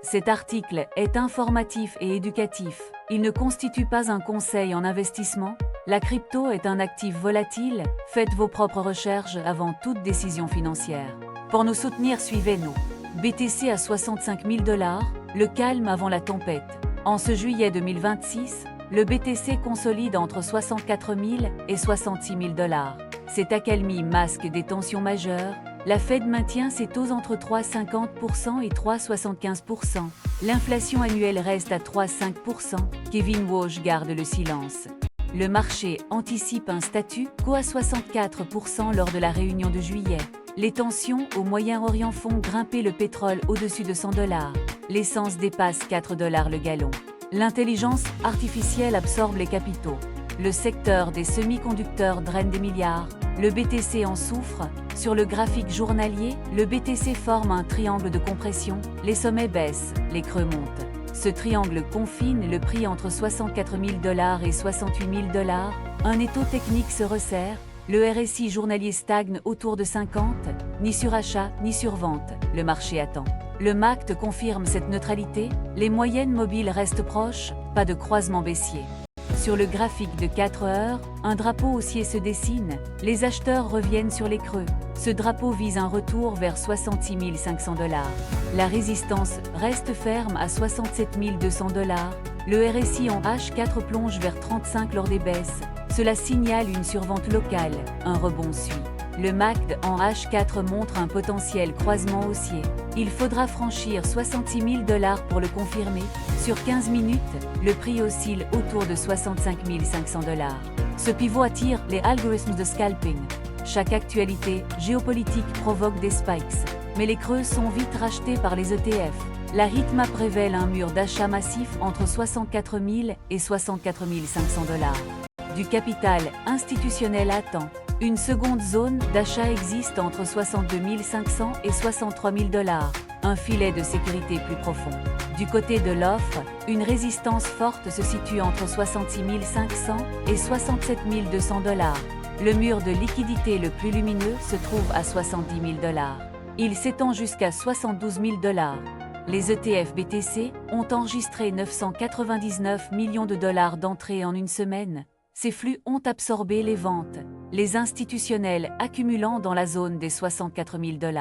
Cet article est informatif et éducatif. Il ne constitue pas un conseil en investissement. La crypto est un actif volatile. Faites vos propres recherches avant toute décision financière. Pour nous soutenir, suivez-nous. BTC à 65 000 $, le calme avant la tempête. En ce juillet 2026, le BTC consolide entre 64 000 et 66 000 $. Cette accalmie masque des tensions majeures. La Fed maintient ses taux entre 3,50% et 3,75%. L'inflation annuelle reste à 3,5%. Kevin Walsh garde le silence. Le marché anticipe un statu quo à 64% lors de la réunion de juillet. Les tensions au Moyen-Orient font grimper le pétrole au-dessus de 100 $. L'essence dépasse 4 $ le gallon. L'intelligence artificielle absorbe les capitaux. Le secteur des semi-conducteurs draine des milliards. Le BTC en souffre. Sur le graphique journalier, le BTC forme un triangle de compression. Les sommets baissent, les creux montent. Ce triangle confine le prix entre 64 000 $ et 68 000 $. Un étau technique se resserre. Le RSI journalier stagne autour de 50, ni sur achat, ni sur vente. Le marché attend. Le MACD confirme cette neutralité. Les moyennes mobiles restent proches, pas de croisement baissier. Sur le graphique de 4 heures, un drapeau haussier se dessine. Les acheteurs reviennent sur les creux. Ce drapeau vise un retour vers 66 500 $. La résistance reste ferme à 67 200 $. Le RSI en H4 plonge vers 35 lors des baisses. Cela signale une survente locale. Un rebond suit. Le MACD en H4 montre un potentiel croisement haussier. Il faudra franchir 66 000 $ pour le confirmer. Sur 15 minutes, le prix oscille autour de 65 500 $. Ce pivot attire les algorithmes de scalping. Chaque actualité géopolitique provoque des spikes, mais les creux sont vite rachetés par les ETF. La heatmap révèle un mur d'achat massif entre 64 000 et 64 500 $. Du capital institutionnel attend. Une seconde zone d'achat existe entre 62 500 et 63 000 $. Un filet de sécurité plus profond. Du côté de l'offre, une résistance forte se situe entre 66 500 et 67 200 $. Le mur de liquidité le plus lumineux se trouve à 70 000 $. Il s'étend jusqu'à 72 000 $. Les ETF BTC ont enregistré 999 millions de dollars d'entrées en une semaine. Ces flux ont absorbé les ventes, les institutionnels accumulant dans la zone des 64 000 $.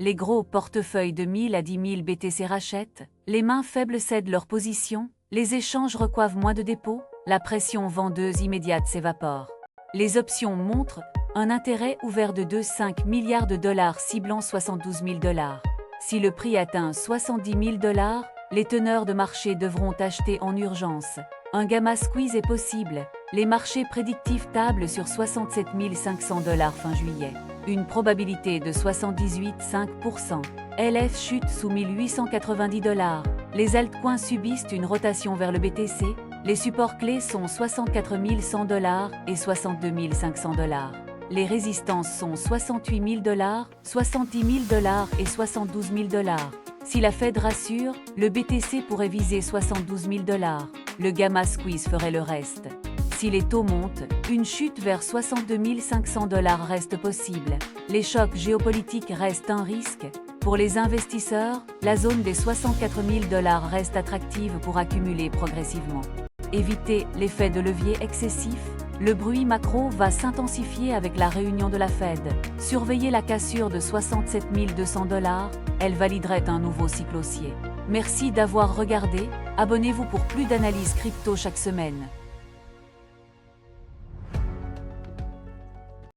Les gros portefeuilles de 1000 à 10 000 BTC rachètent, les mains faibles cèdent leur position, les échanges recoivent moins de dépôts, la pression vendeuse immédiate s'évapore. Les options montrent un intérêt ouvert de 2,5 milliards de dollars ciblant 72 000 $. Si le prix atteint 70 000 $, les teneurs de marché devront acheter en urgence. Un gamma squeeze est possible. Les marchés prédictifs tablent sur 67 500 $ fin juillet. Une probabilité de 78,5%. LF chute sous 1890 $. Les altcoins subissent une rotation vers le BTC. Les supports clés sont 64 100 $ et 62 500 $. Les résistances sont 68 000 $, 70 000 $ et 72 000 $. Si la Fed rassure, le BTC pourrait viser 72 000 $. Le gamma squeeze ferait le reste. Si les taux montent, une chute vers 62 500 $ reste possible. Les chocs géopolitiques restent un risque. Pour les investisseurs, la zone des 64 000 $ reste attractive pour accumuler progressivement. Évitez l'effet de levier excessif. Le bruit macro va s'intensifier avec la réunion de la Fed. Surveillez la cassure de 67 200 $, elle validerait un nouveau cycle haussier. Merci d'avoir regardé, abonnez-vous pour plus d'analyses crypto chaque semaine.